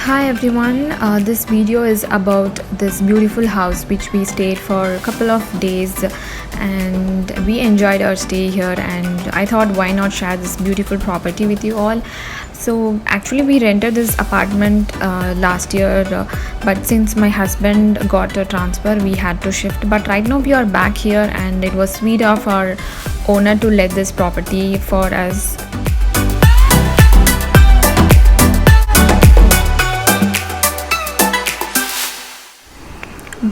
Hi everyone, this video is about this beautiful house which we stayed for a couple of days and we enjoyed our stay here, and I thought why not share this beautiful property with you all. So actually we rented this apartment last year, but since my husband got a transfer we had to shift, but right now we are back here and it was sweet of our owner to let this property for us.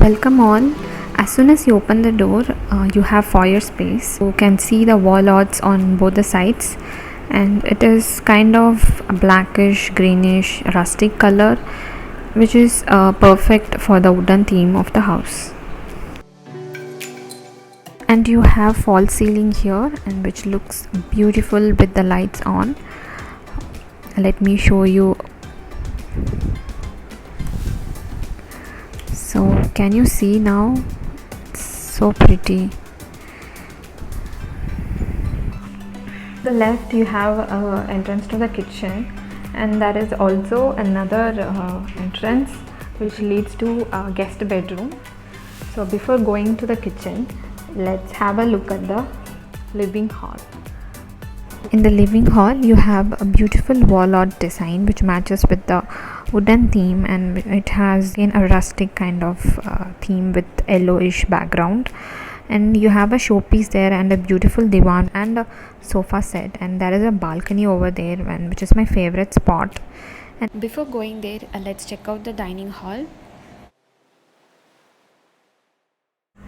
Welcome all. As soon as you open the door, you have foyer space. You can see the wall arts on both the sides, and it is kind of a blackish, greenish, rustic color, which is perfect for the wooden theme of the house. And you have false ceiling here, and which looks beautiful with the lights on. Let me show you. So can you see now? It's so pretty. The left you have entrance to the kitchen, and there is also another entrance which leads to a guest bedroom. So before going to the kitchen, let's have a look at the living hall. In the living hall you have a beautiful wall art design which matches with the wooden theme, and it has again a rustic kind of theme with yellowish background, and you have a showpiece there and a beautiful divan and a sofa set, and there is a balcony over there, and which is my favorite spot. And before going there, let's check out the dining hall.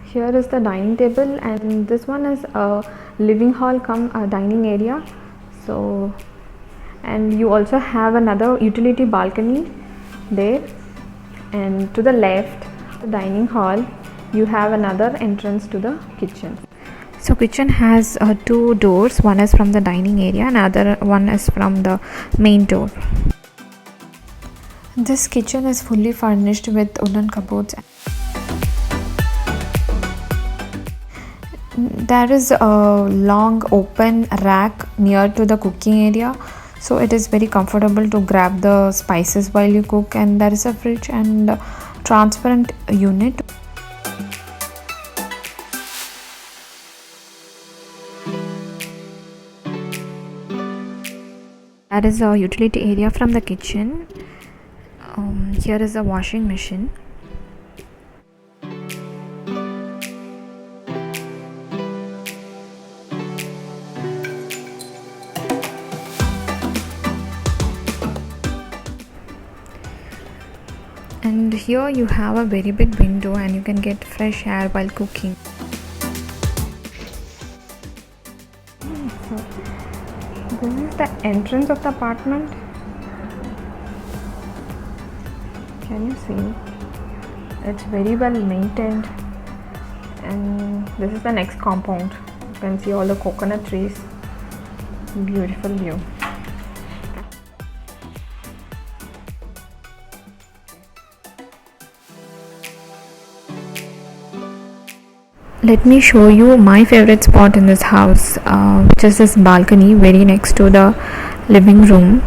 Here is the dining table, and this one is a living hall come a dining area. So, and you also have another utility balcony there, and to the left, the dining hall, you have another entrance to the kitchen. So kitchen has two doors. One is from the dining area and other one is from the main door. This kitchen is fully furnished with wooden cupboards. There is a long open rack near to the cooking area, so it is very comfortable to grab the spices while you cook, and there is a fridge and a transparent unit. There is a utility area from the kitchen. Here is a washing machine. And here you have a very big window and you can get fresh air while cooking. So this is the entrance of the apartment. Can you see? It's very well maintained, and this is the next compound. You can see all the coconut trees. Beautiful view. Let me show you my favorite spot in this house, which is this balcony very next to the living room.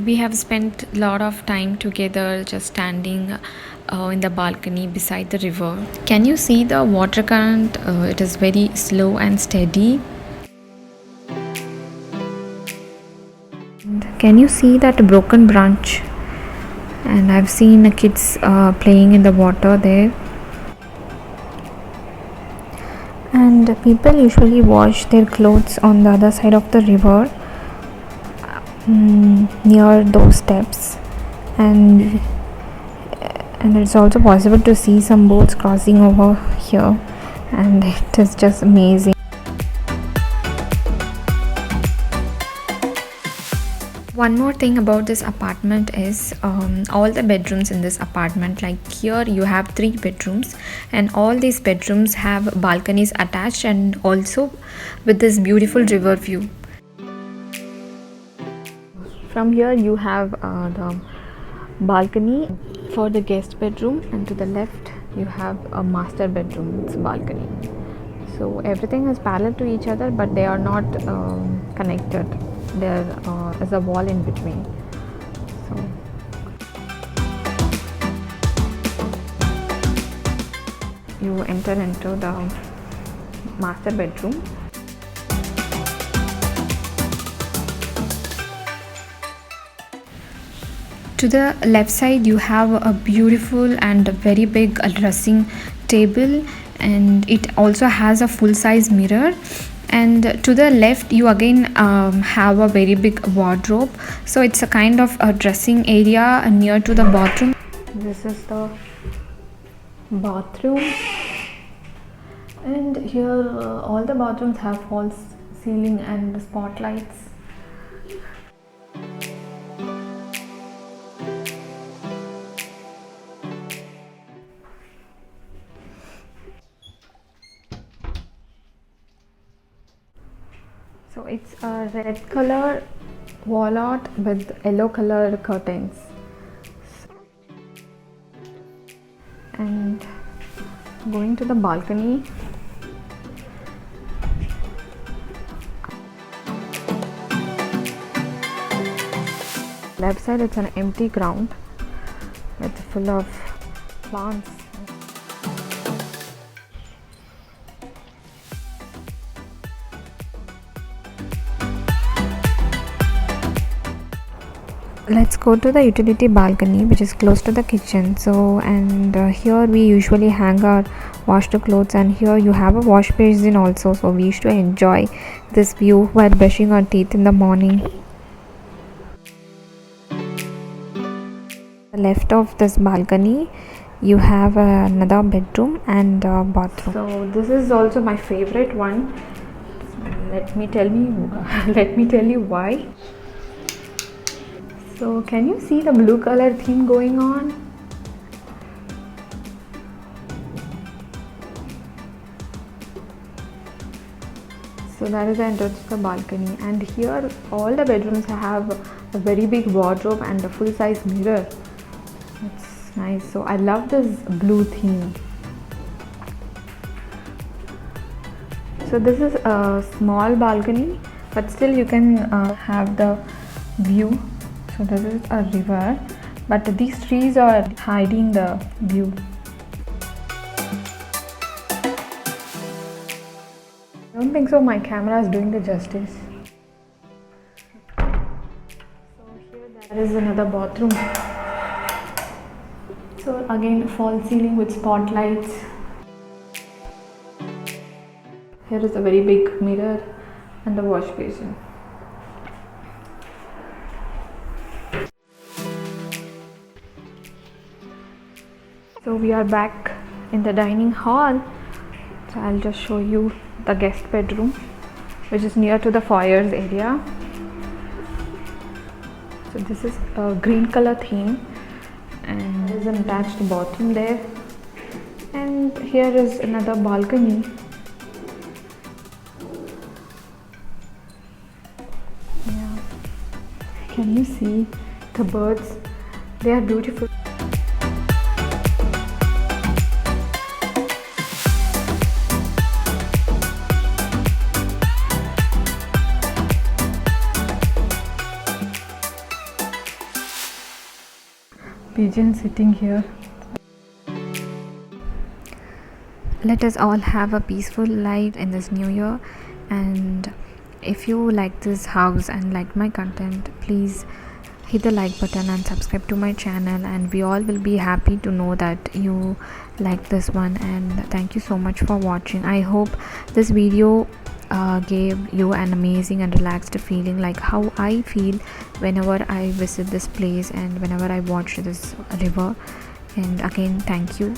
We have spent a lot of time together just standing in the balcony beside the river. Can you see the water current? It is very slow and steady. And can you see that broken branch? And I've seen kids playing in the water there, and people usually wash their clothes on the other side of the river near those steps, and it's also possible to see some boats crossing over here, and it is just amazing. One more thing about this apartment is all the bedrooms in this apartment, like here you have 3 bedrooms, and all these bedrooms have balconies attached, and also with this beautiful river view. From here you have the balcony for the guest bedroom, and to the left you have a master bedroom, it's balcony. So everything is parallel to each other, but they are not connected. there is a wall in between. So you enter into the master bedroom. To the left side you have a beautiful and very big dressing table, and it also has a full-size mirror. And to the left you again have a very big wardrobe, so it's a kind of a dressing area near to the bathroom. This is the bathroom, and here all the bathrooms have false ceiling and spotlights. So it's a red color wall art with yellow color curtains. And going to the balcony, left side it's an empty ground with full of plants. Let's go to the utility balcony, which is close to the kitchen. So here we usually hang our washed clothes, and here you have a wash basin also, so we used to enjoy this view while brushing our teeth in the morning. Left of this balcony you have another bedroom and bathroom. So this is also my favorite one. Let me tell you why. So can you see the blue color theme going on? So that is the entrance to the balcony, and here all the bedrooms have a very big wardrobe and a full-size mirror. It's nice. So I love this blue theme. So this is a small balcony, but still you can have the view. So this is a river, but these trees are hiding the view. I don't think so my camera is doing the justice. So here there is another bathroom. So again false ceiling with spotlights. Here is a very big mirror and a wash basin. So we are back in the dining hall. So I'll just show you the guest bedroom, which is near to the foyers area. So this is a green color theme, and there is an attached bathroom there. And here is another balcony. Yeah. Can you see the birds? They are beautiful. Pigeon sitting here. Let us all have a peaceful life in this new year, and if you like this house and like my content, please hit the like button and subscribe to my channel, and we all will be happy to know that you like this one. And thank you so much for watching. I hope this video gave you an amazing and relaxed feeling, like how I feel whenever I visit this place and whenever I watch this river. And again, thank you.